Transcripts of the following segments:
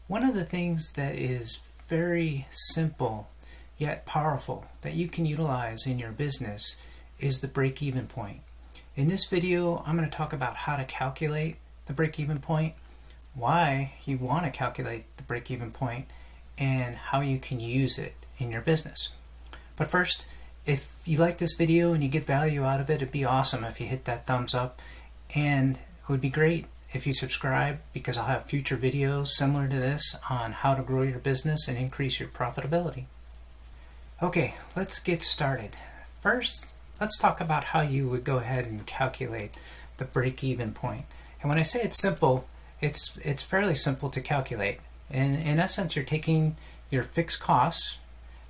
One of the things that is very simple yet powerful that you can utilize in your business is the break-even point. In this video, I'm going to talk about how to calculate the break-even point, why you want to calculate the break-even point, and how you can use it in your business. But first, if you like this video and you get value out of it, it'd be awesome if you hit that thumbs up, and it would be great if you subscribe, because I'll have future videos similar to this on how to grow your business and increase your profitability. Okay, let's get started. First, let's talk about how you would go ahead and calculate the break-even point. And when I say it's simple, it's fairly simple to calculate. In essence, you're taking your fixed costs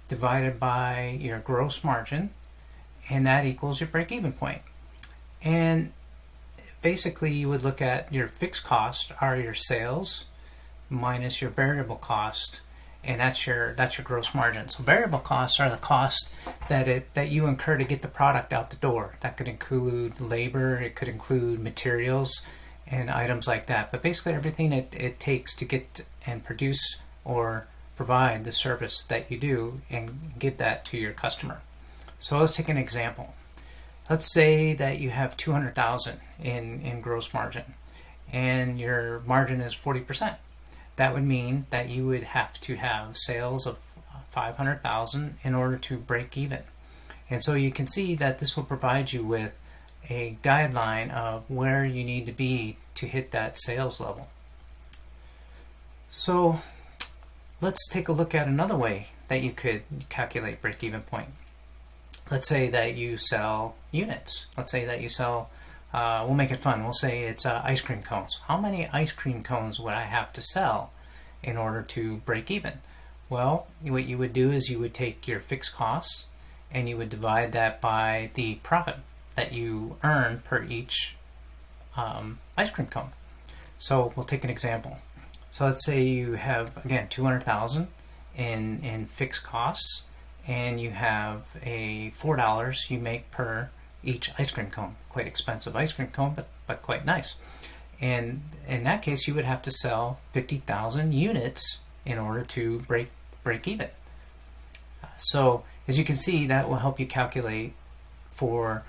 divided by your gross margin, and that equals your break-even point. And basically, you would look at your fixed cost are your sales minus your variable cost, and that's your gross margin. So variable costs are the cost that you incur to get the product out the door. That could include labor, it could include materials and items like that. But basically everything it takes to get and produce or provide the service that you do and give that to your customer. So let's take an example. Let's say that you have $200,000 in gross margin and your margin is 40%. That would mean that you would have to have sales of $500,000 in order to break even. And so you can see that this will provide you with a guideline of where you need to be to hit that sales level. So let's take a look at another way that you could calculate break-even point. Let's say that you sell units. Let's say that you sell, we'll make it fun. We'll say it's ice cream cones. How many ice cream cones would I have to sell in order to break even? Well, what you would do is you would take your fixed costs and you would divide that by the profit that you earn per each ice cream cone. So we'll take an example. So let's say you have, again, $200,000 in fixed costs, and you have a $4 you make per each ice cream cone. Quite expensive ice cream cone, but quite nice. And in that case, you would have to sell 50,000 units in order to break even. So as you can see, that will help you calculate for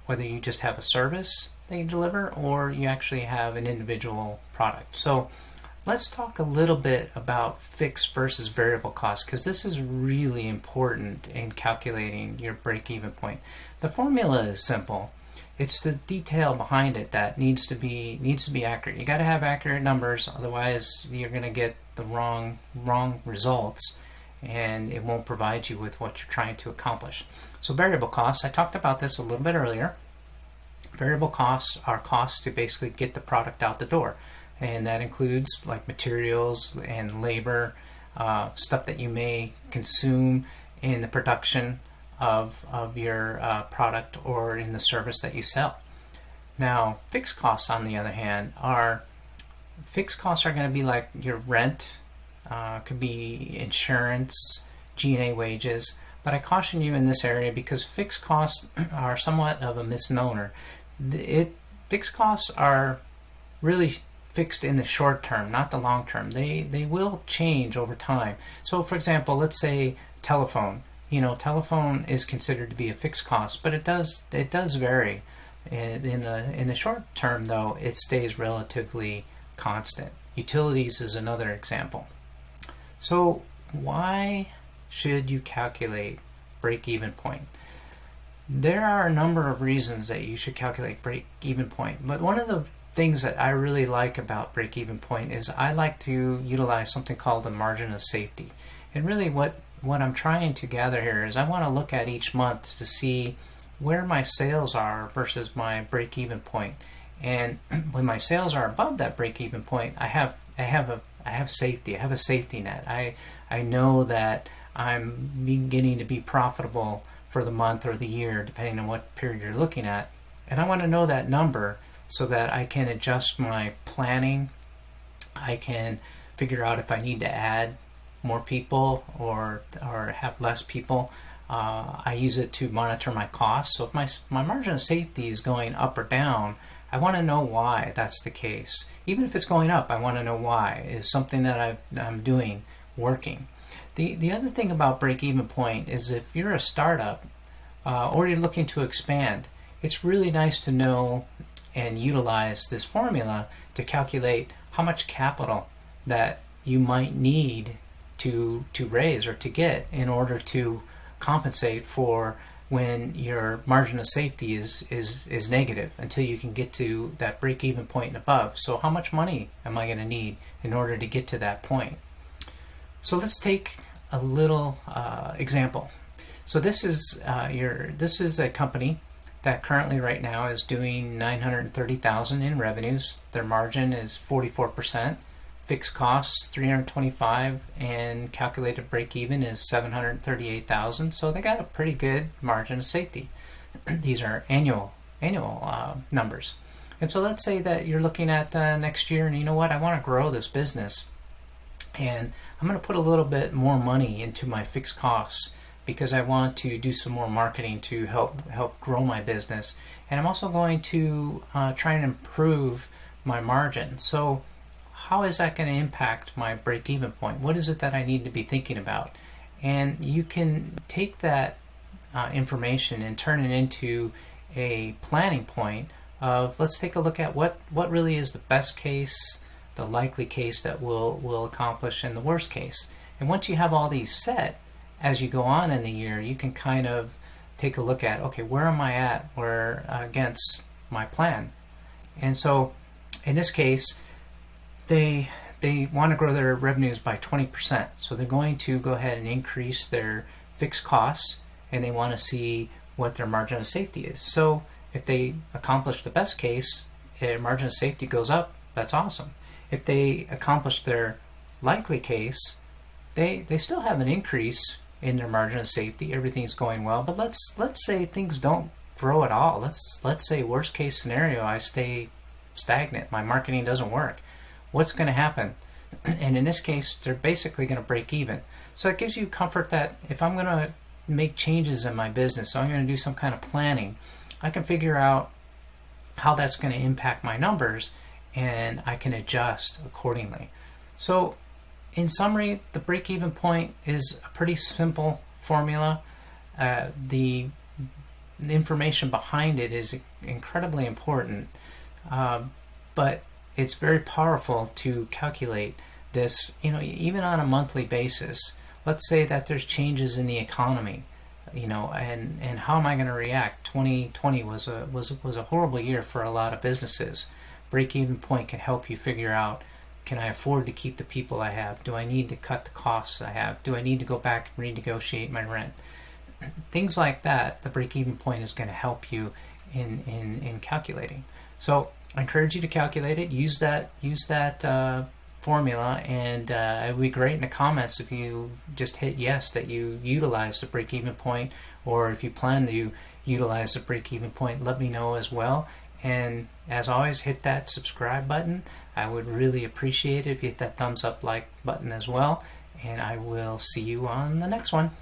whether you just have a service that you deliver or you actually have an individual product. So let's talk a little bit about fixed versus variable costs, because this is really important in calculating your break-even point. The formula is simple. It's the detail behind it that needs to be accurate. You got to have accurate numbers, otherwise you're going to get the wrong results, and it won't provide you with what you're trying to accomplish. So variable costs, I talked about this a little bit earlier. Variable costs are costs to basically get the product out the door. And that includes like materials and labor, stuff that you may consume in the production of your product or in the service that you sell. Now, fixed costs, on the other hand, are going to be like your rent, could be insurance, G&A wages. But I caution you in this area because fixed costs are somewhat of a misnomer. Fixed costs are really fixed in the short term, not the long term. They will change over time. So for example, let's say telephone. Telephone is considered to be a fixed cost, but it does vary. In the short term, though, it stays relatively constant. Utilities is another example. So why should you calculate break-even point? There are a number of reasons that you should calculate break-even point, but one of the things that I really like about break-even point is I like to utilize something called the margin of safety. And really what I'm trying to gather here is I want to look at each month to see where my sales are versus my break-even point. And when my sales are above that break-even point, I have safety. I have a safety net. I know that I'm beginning to be profitable for the month or the year, depending on what period you're looking at. And I want to know that number so that I can adjust my planning. I can figure out if I need to add more people or have less people. I use it to monitor my costs. So if my margin of safety is going up or down, I want to know why that's the case. Even if it's going up, I want to know why. Is something that I'm doing working? The other thing about break-even point is if you're a startup or you're looking to expand, it's really nice to know and utilize this formula to calculate how much capital that you might need to raise or to get in order to compensate for when your margin of safety is negative until you can get to that break-even point and above. So how much money am I going to need in order to get to that point? So let's take a little example. So this is a company that currently right now is doing $930,000 in revenues. Their margin is 44%. Fixed costs $325,000 and calculated break even is $738,000. So they got a pretty good margin of safety. These are annual numbers. And so let's say that you're looking at next year, and you know what, I want to grow this business, and I'm going to put a little bit more money into my fixed costs because I want to do some more marketing to help grow my business, and I'm also going to try and improve my margin. So how is that going to impact my break-even point? What is it that I need to be thinking about? And you can take that information and turn it into a planning point of, let's take a look at what really is the best case, the likely case that will accomplish, and the worst case. And once you have all these set, as you go on in the year, you can kind of take a look at, okay, where am I at against my plan? And so in this case, they want to grow their revenues by 20%. So they're going to go ahead and increase their fixed costs, and they want to see what their margin of safety is. So if they accomplish the best case, their margin of safety goes up. That's awesome. If they accomplish their likely case, they still have an increase in their margin of safety. Everything's going well. But let's say things don't grow at all. Let's say worst case scenario, I stay stagnant. My marketing doesn't work. What's going to happen? And in this case, they're basically going to break even. So it gives you comfort that if I'm going to make changes in my business, so I'm going to do some kind of planning, I can figure out how that's going to impact my numbers, and I can adjust accordingly. So in summary, the break-even point is a pretty simple formula. The information behind it is incredibly important, but it's very powerful to calculate this, even on a monthly basis. Let's say that there's changes in the economy, and how am I going to react? 2020 was a horrible year for a lot of businesses. Break-even point can help you figure out, can I afford to keep the people I have? Do I need to cut the costs I have? Do I need to go back and renegotiate my rent? Things like that, the break-even point is going to help you in calculating. So I encourage you to calculate it. Use that formula, and it would be great in the comments if you just hit yes that you utilize the break-even point, or if you plan to utilize the break-even point, let me know as well. And as always, hit that subscribe button. I would really appreciate it if you hit that thumbs up like button as well, and I will see you on the next one.